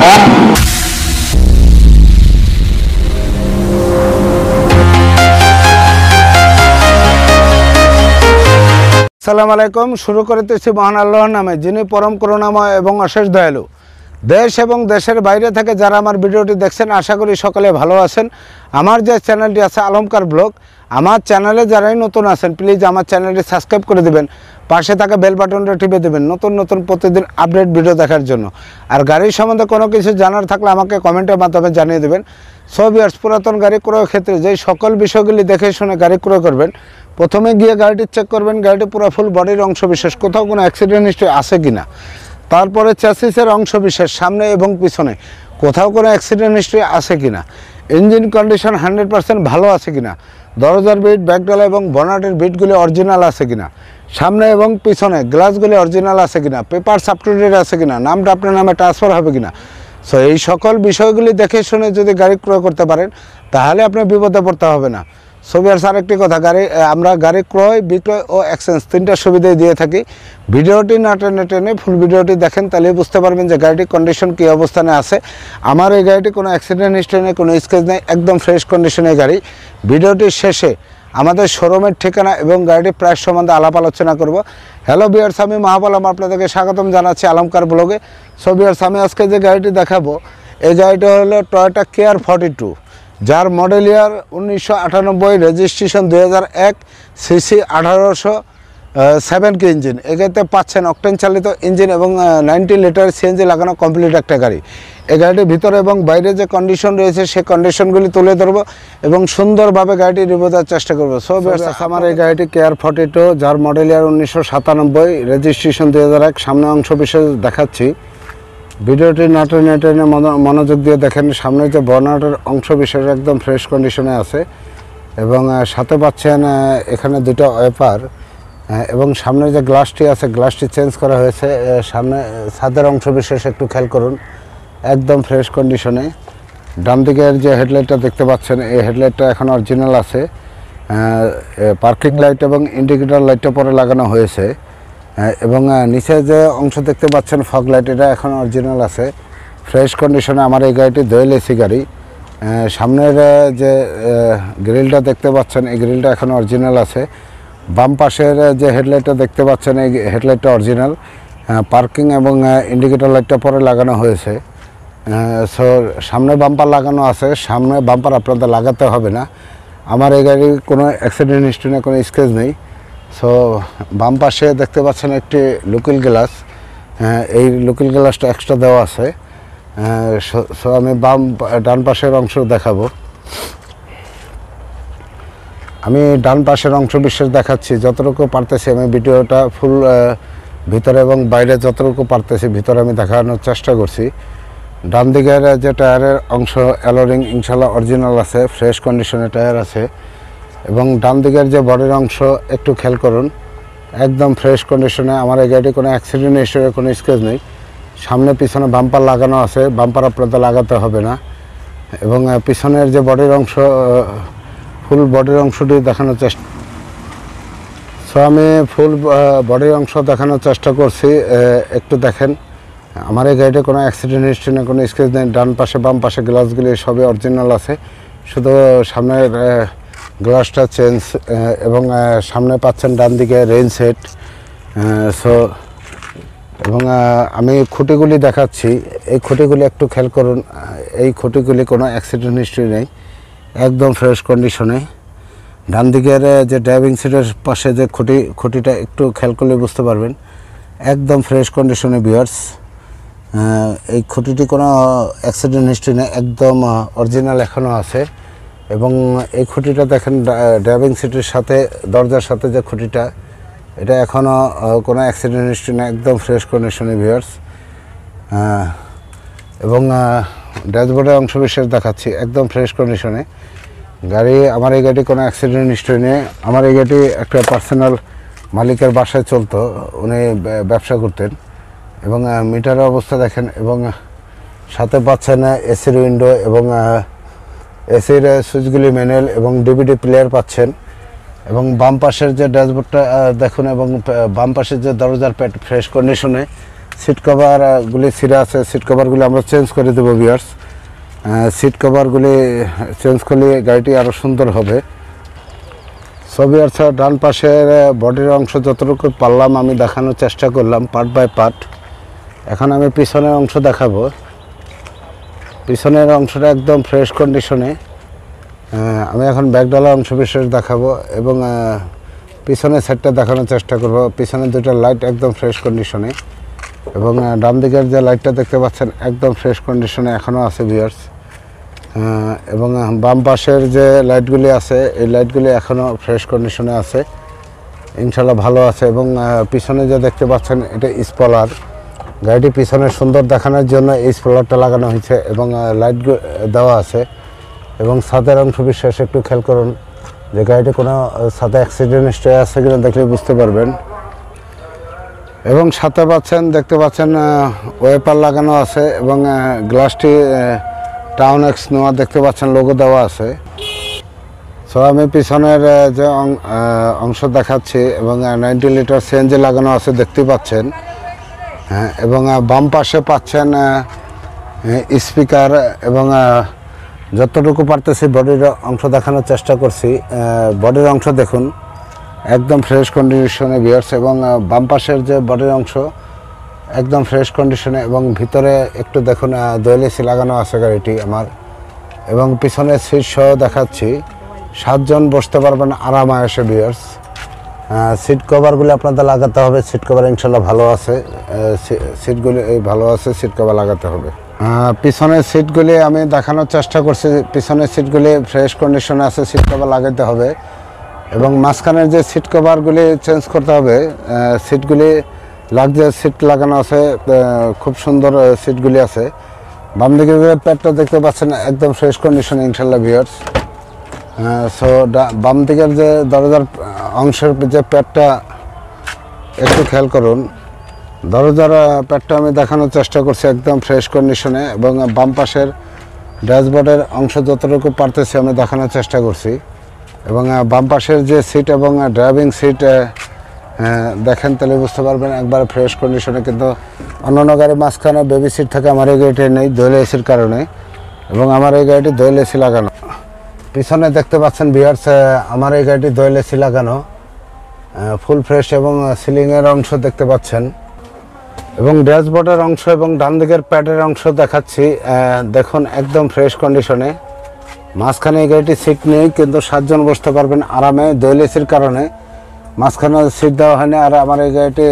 আসসালামু আলাইকুম। শুরু করতেছি মহান আল্লাহর নামে, যিনি পরম করুণাময় এবং অশেষ দয়ালু। দেশ এবং দেশের বাইরে থেকে যারা আমার ভিডিওটি দেখছেন, আশা করি সকলে ভালো আছেন। আমার যে চ্যানেলটি আছে আলমকার ব্লগ, আমার চ্যানেলে যারাই নতুন আছেন প্লিজ আমার চ্যানেলটি সাবস্ক্রাইব করে দেবেন, পাশে থাকা বেল বাটনটা টিপে দেবেন নতুন নতুন প্রতিদিন আপডেট ভিডিও দেখার জন্য। আর গাড়ির সম্বন্ধে কোনো কিছু জানার থাকলে আমাকে কমেন্টের মাধ্যমে জানিয়ে দেবেন। সো ভিউয়ার্স, পুরাতন গাড়ি ক্রয়ের ক্ষেত্রে যেই সকল বিষয়গুলি দেখে শুনে গাড়ি ক্রয় করবেন, প্রথমে গিয়ে গাড়িটি চেক করবেন গাড়িটি পুরো ফুল বডির অংশ বিশেষ কোথাও কোনো অ্যাক্সিডেন্ট হিস্ট্রি আছে কিনা। তারপরে চ্যাসিসের অংশ বিশেষ সামনে এবং পিছনে কোথাও কোনো অ্যাক্সিডেন্ট হিস্ট্রি আছে কিনা। ইঞ্জিন কন্ডিশন 100% ভালো আছে কিনা। দরজার বিট, ব্যাকডালা এবং বনাটের বিটগুলি অরিজিনাল আছে কিনা। সামনে এবং পিছনে গ্লাসগুলি অরিজিনাল আছে কিনা। পেপারস আপ টু ডেট আছে কিনা। নামটা আপনার নামে ট্রান্সফার হবে কিনা। সো এই সকল বিষয়গুলি দেখে শুনে যদি গাড়ি ক্রয় করতে পারেন তাহলে আপনি বিপদে পড়তে হবে না। সো ভিউয়ার্স, আরেকটি কথা, আমরা গাড়ি ক্রয়, বিক্রয় ও এক্সচেঞ্জ তিনটা সুবিধাই দিয়ে থাকি। ভিডিওটি না টেনে টেনে ফুল ভিডিওটি দেখেন, তাহলে বুঝতে পারবেন যে গাড়িটির কন্ডিশন কী অবস্থানে আছে। আমার এই গাড়িটি কোনো অ্যাক্সিডেন্ট হিস্ট্রি নেই, কোনো স্কেচ নেই, একদম ফ্রেশ কন্ডিশনের গাড়ি। ভিডিওটির শেষে আমাদের শোরুমের ঠিকানা এবং গাড়িটির প্রাইস সম্বন্ধে আলাপ আলোচনা করব। হ্যালো ভিউয়ার্স, আমি মাহবুব আলম আপনাদেরকে স্বাগতম জানাচ্ছি আলমকার ব্লগে। সো ভিউয়ার্স, আমি আজকে যে গাড়িটি দেখাবো এই গাড়িটা হলো টয়োটা কেয়ার 42, যার মডেল ইয়ার 1998, রেজিস্ট্রেশন 2001, সিসি 1807 কে ইঞ্জিন। এগাড়িতে পাচ্ছেন অকটেন চালিত ইঞ্জিন এবং 90 লিটার সিএনজি লাগানো কমপ্লিট একটা গাড়ি। এই গাড়িটির ভিতরে এবং বাইরে যে কন্ডিশন রয়েছে সেই কন্ডিশনগুলি তুলে ধরবো এবং সুন্দরভাবে গাড়িটি রিভিউ দেওয়ার চেষ্টা করবো। সো আমার এই গাড়িটি কেয়ার 42, যার মডেল ইয়ার 1997, রেজিস্ট্রেশন 2001। সামনে অংশ বিশেষ দেখাচ্ছি, ভিডিওটি নাটনে টেনে মনোযোগ দিয়ে দেখেন। সামনে যে বর্নাটের অংশ বিশেষ একদম ফ্রেশ কন্ডিশনে আছে এবং সাথে পাচ্ছেন এখানে দুটো ওয়েপার এবং সামনে যে গ্লাসটি আছে গ্লাসটি চেঞ্জ করা হয়েছে। সামনে ছাদের অংশ বিশেষ একটু খেয়াল করুন, একদম ফ্রেশ কন্ডিশনে। ডান দিকের যে হেডলাইটটা দেখতে পাচ্ছেন এই হেডলাইটটা এখন অরিজিনাল আছে। পার্কিং লাইট এবং ইন্ডিকেটর লাইটটা পরে লাগানো হয়েছে এবং নিচে যে অংশ দেখতে পাচ্ছেন ফগ লাইট, এটা এখন অরিজিনাল আছে, ফ্রেশ কন্ডিশনে। আমার এই গাড়িটি দোয়েল এসি গাড়ি। সামনের যে গ্রিলটা দেখতে পাচ্ছেন এই গ্রিলটা এখন অরিজিনাল আছে। বাম পাশের যে হেডলাইটটা দেখতে পাচ্ছেন এই হেডলাইটটা অরিজিনাল। পার্কিং এবং ইন্ডিকেটর লাইটটা পরে লাগানো হয়েছে। সো সামনে বাম্পার লাগানো আছে, সামনে বাম্পার আপনাদের লাগাতে হবে না। আমার এই গাড়ির কোনো অ্যাক্সিডেন্ট হিস্ট্রি নেই, কোনো স্কেচ নেই। সো বাম পাশে দেখতে পাচ্ছেন একটি লুকিং গ্লাস, এই লুকিং গ্লাসটা এক্সট্রা দেওয়া আছে। সো আমি ডান পাশের অংশ দেখাবো। আমি ডান পাশের অংশ বিশেষ দেখাচ্ছি, যতটুকু পারতেছি আমি ভিডিওটা ফুল ভিতরে এবং বাইরে যতটুকু পারতেছি ভিতরে আমি দেখানোর চেষ্টা করছি। ডান দিকের যে টায়ারের অংশ অ্যালোরিং ইনশাল্লাহ অরিজিনাল আছে, ফ্রেশ কন্ডিশনে টায়ার আছে এবং ডান দিকের যে বডির অংশ একটু খেয়াল করুন, একদম ফ্রেশ কন্ডিশনে। আমার এই গাড়িটি কোনো অ্যাক্সিডেন্ট হিসেবে কোনো স্কেচ নেই। সামনে পিছনে বাম্পার লাগানো আছে, বাম্পার আপনাদের লাগাতে হবে না এবং পিছনের যে বডির অংশ ফুল বডির অংশটি দেখানোর চেষ্টা। সো আমি ফুল বডির অংশ দেখানোর চেষ্টা করছি, একটু দেখেন। আমার এই গাড়িতে কোনো অ্যাক্সিডেন্ট হিস্ট্রি নেই, কোনো স্কেচ নেই। ডান পাশে বাম পাশে গ্লাসগুলি সবই অরিজিনাল আছে, শুধু সামনের গ্লাসটা চেঞ্জ এবং সামনে পাচ্ছেন ডান দিকে রেইন সেট। সো এবং আমি খুঁটিগুলি দেখাচ্ছি, এই খুঁটিগুলি একটু খেয়াল করুন, এই খুঁটিগুলি কোনো অ্যাক্সিডেন্ট হিস্ট্রি নেই, একদম ফ্রেশ কন্ডিশনে। ডান দিকের যে ড্রাইভিং সিটের পাশে যে খুঁটিটা একটু খেয়াল করলে বুঝতে পারবেন, একদম ফ্রেশ কন্ডিশনে ভিউয়ার্স। এই খুঁটিটি কোনো অ্যাক্সিডেন্ট হিস্ট্রি নেই, একদম অরিজিনাল এখনও আছে এবং এই খুঁটিটা দেখেন ড্রাইভিং সিটের সাথে দরজার সাথে যে খুঁটিটা, এটা এখনও কোনো অ্যাক্সিডেন্ট হিস্ট্রি নেই, একদম ফ্রেশ কন্ডিশনে ভিউয়ার্স। এবং ড্যাশবোর্ডের অংশ বিশেষ দেখাচ্ছি, একদম ফ্রেশ কন্ডিশনে গাড়ি। আমার এই গাড়ি কোনো অ্যাক্সিডেন্ট হিস্ট্রি নেই। আমার এই গাড়ি একটা পার্সোনাল মালিকের বাসায় চলতো, উনি ব্যবসা করতেন এবং মিটারের অবস্থা দেখেন এবং সাথে পাচ্ছেন এসির উইন্ডো এবং এসির সুইচগুলি ম্যানুয়াল এবং ডিভিডি প্লেয়ার পাচ্ছেন এবং বাম পাশের যে ড্যাশবোর্ডটা দেখুন এবং বাম পাশের যে দরজার প্যাড ফ্রেশ কন্ডিশনে। সিট কভারগুলি ছিঁড়ে আছে, সিট কভারগুলি আমরা চেঞ্জ করে দেবো ভিউয়ার্স। সিট কভারগুলি চেঞ্জ করলে গাড়িটি আরও সুন্দর হবে। সো ভিউয়ার্স, ডান পাশের বডির অংশ যতটুকু পারলাম আমি দেখানোর চেষ্টা করলাম পার্ট বাই পার্ট। এখন আমি পিছনের অংশ দেখাবো। পিছনের অংশটা একদম ফ্রেশ কন্ডিশনে। আমি এখন ব্যাকডালার অংশ বিশেষ দেখাবো এবং পিছনের সাইডটা দেখানোর চেষ্টা করব। পিছনের দুটো লাইট একদম ফ্রেশ কন্ডিশনে এবং ডান দিকের যে লাইটটা দেখতে পাচ্ছেন একদম ফ্রেশ কন্ডিশনে এখনও আছে ভিউয়ার্স। এবং বাম পাশের যে লাইটগুলি আছে এই লাইটগুলি এখনও ফ্রেশ কন্ডিশনে আছে, ইনশাল্লাহ ভালো আছে। এবং পিছনে যে দেখতে পাচ্ছেন এটা স্পলার, গাড়িটি পিছনে সুন্দর দেখানোর জন্য এই স্পলারটা লাগানো হয়েছে এবং লাইট দেওয়া আছে। এবং ছাদের অংশ বিশেষ একটু খেয়াল করুন যে গাড়িটি কোনো ছাদে অ্যাক্সিডেন্ট হিস্ট্রি আছে কিনা দেখলে বুঝতে পারবেন। এবং সাথে দেখতে পাচ্ছেন ওয়েপার লাগানো আছে এবং গ্লাসটি টাউন এক্স নোয়া দেখতে পাচ্ছেন লোগো দেওয়া আছে। সো আমি পিছনের যে অংশ দেখাচ্ছি এবং 90 লিটার সিএনজি লাগানো আছে দেখতে পাচ্ছেন। এবং বাম পাশে পাচ্ছেন স্পিকার এবং যতটুকু পারতেছি বডির অংশ দেখানোর চেষ্টা করছি। বডির অংশ দেখুন একদম ফ্রেশ কন্ডিশনে ভিউয়ার্স এবং বাম পাশের যে বডির অংশ একদম ফ্রেশ কন্ডিশনে এবং ভিতরে একটু দেখুন দোয়েল এসি লাগানো আছে গাড়িটি আমার। এবং পিছনে সিট সহ দেখাচ্ছি, 7 জন বসতে পারবেন আরামায়েশে ভিউয়ার্স। সিট কভারগুলি আপনাদের লাগাতে হবে, সিট কভার ইনশাল্লাহ ভালো আছে, সিটগুলি ভালো আছে, সিট কভার লাগাতে হবে। পিছনের সিটগুলি আমি দেখানোর চেষ্টা করছি, পিছনের সিটগুলি ফ্রেশ কন্ডিশনে আছে, সিট কভার লাগাতে হবে। এবং মাঝখানের যে সিট কভারগুলি চেঞ্জ করতে হবে, সিটগুলি লাক্সারি সিট লাগানো আছে, খুব সুন্দর সিটগুলি আছে। বাম দিকে যে প্যাডটা দেখতে পাচ্ছেন একদম ফ্রেশ কন্ডিশনে ইনশাল্লাহ ভিউয়ার্স। সো বাম দিকের যে দরজার অংশের যে প্যাডটা একটু খেয়াল করুন, দরজার প্যাডটা আমি দেখানোর চেষ্টা করছি একদম ফ্রেশ কন্ডিশনে এবং বাম পাশের ড্যাশবোর্ডের অংশ যতটুকু পারতেছি আমি দেখানোর চেষ্টা করছি। এবং বাম পাশের যে সিট এবং ড্রাইভিং সিট দেখেন তাহলে বুঝতে পারবেন একবার ফ্রেশ কন্ডিশনে। কিন্তু অন্যান্য গাড়ির মাঝখানে বেবি সিট থাকে, আমার এই গাড়িটি নেই দোয়েল এসির কারণে এবং আমার এই গাড়িটি দোয়েল এসি লাগানো। পিছনে দেখতে পাচ্ছেন ভিউয়ার্স আমার এই গাড়িটি দোয়েল এসি লাগানো, ফুল ফ্রেশ এবং সিলিংয়ের অংশ দেখতে পাচ্ছেন এবং ড্যাশবোর্ডের অংশ এবং ডান দিকের প্যাডের অংশ দেখাচ্ছি দেখুন একদম ফ্রেশ কন্ডিশনে। মাঝখানে এই গাড়িটি সিট নেই কিন্তু 7 জন বসতে পারবেন আরামে, দোয়েল এসির কারণে মাঝখানে সিট দেওয়া হয়নি। আর আমার এই গাড়িটি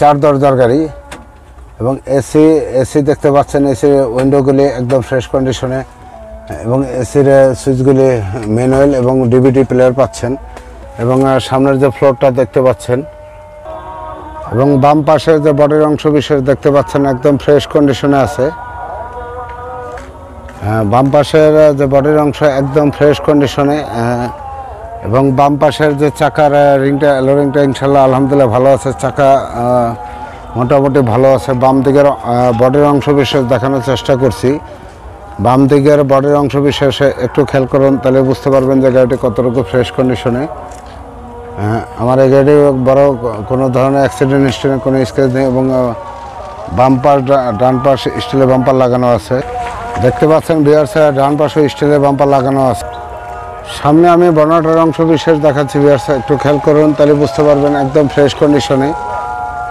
4 দরজার গাড়ি এবং এসি দেখতে পাচ্ছেন, এসির উইন্ডোগুলি একদম ফ্রেশ কন্ডিশনে এবং এসির সুইচগুলি ম্যানুয়াল এবং ডিভিডি প্লেয়ার পাচ্ছেন এবং সামনের যে ফ্লোরটা দেখতে পাচ্ছেন এবং বাম পাশের যে বডির অংশ বিশেষ দেখতে পাচ্ছেন একদম ফ্রেশ কন্ডিশনে আছে। বাম পাশের যে বডির অংশ একদম ফ্রেশ কন্ডিশনে এবং বাম পাশের যে চাকার রিংটা এলোরিংটা ইনশাল্লাহ আলহামদুলিল্লাহ ভালো আছে, চাকা মোটামুটি ভালো আছে। বাম দিকের বডির অংশ বিশেষ দেখানোর চেষ্টা করছি, বাম দিকের বডির অংশ বিশেষে একটু খেয়াল করুন তাহলে বুঝতে পারবেন যে গাড়িটি কতটুকু ফ্রেশ কন্ডিশনে। আমার এই গাড়ি বড় কোনো ধরনের অ্যাক্সিডেন্ট হিস্ট্রি কোনো স্ক্র্যাচ নেই এবং বাম্পার ডান পাশে স্টিলের বাম্পার লাগানো আছে দেখতে পাচ্ছেন ভিউয়ার্স, ডান পাশে স্টিলের বাম্পার লাগানো আছে। সামনে আমি বনেটের অংশ বিশেষ দেখাচ্ছি ভিউয়ার্স, একটু খেয়াল করুন তাহলে বুঝতে পারবেন একদম ফ্রেশ কন্ডিশনে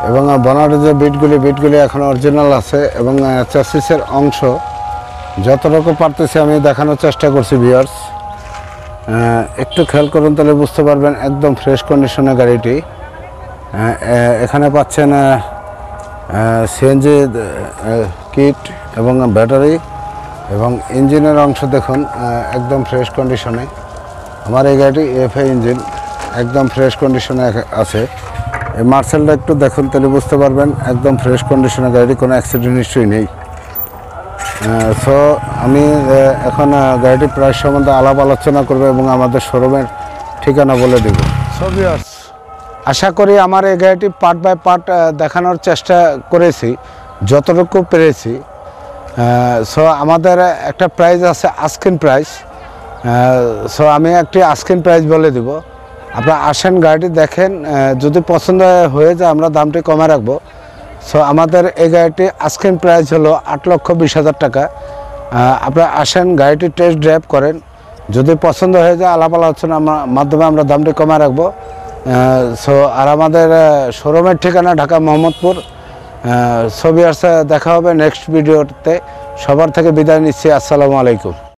এবং বনেটের যে বিটগুলি এখন অরিজিনাল আছে এবং চ্যাসিসের অংশ যতটুকু পারতেছি আমি দেখানোর চেষ্টা করছি ভিউয়ার্স, একটু খেয়াল করুন তাহলে বুঝতে পারবেন একদম ফ্রেশ কন্ডিশনে গাড়িটি। এখানে পাচ্ছেন সিএনজি কিট এবং ব্যাটারি এবং ইঞ্জিনের অংশ দেখুন একদম ফ্রেশ কন্ডিশনে। আমার এই গাড়িটি এফআই ইঞ্জিন একদম ফ্রেশ কন্ডিশনে আছে। এই মার্সেলটা একটু দেখুন তাহলে বুঝতে পারবেন একদম ফ্রেশ কন্ডিশনে গাড়িটি, কোনো অ্যাক্সিডেন্ট হিস্ট্রি নেই। সো আমি এখন গাড়িটির প্রাইস সম্বন্ধে আলাপ আলোচনা করবো এবং আমাদের শোরুমের ঠিকানা বলে দেব। সো ভিউয়ার্স, আশা করি আমার এই গাড়িটি পার্ট বাই পার্ট দেখানোর চেষ্টা করেছি যতটুকু পেরেছি। সো আমাদের একটা প্রাইস আছে আস্কিং প্রাইস, সো আমি একটি আস্কিং প্রাইস বলে দেব। আপনারা আসেন, গাড়িটি দেখেন, যদি পছন্দ হয়ে যায় আমরা দামটি কমে রাখবো। সো আমাদের এই গাড়িটি আস্কিং প্রাইস হলো 8,20,000 টাকা। আপনারা আসেন, গাড়িটি টেস্ট ড্রাইভ করেন, যদি পছন্দ হয়ে যায় আলাপ আলোচনার মাধ্যমে আমরা দামটি কমে রাখবো। সো আর আমাদের শোরুমের ঠিকানা ঢাকা মোহাম্মদপুর। ছবি আসছে, দেখা হবে নেক্সট ভিডিওতে। সবার থেকে বিদায় নিচ্ছি, আসসালামু আলাইকুম।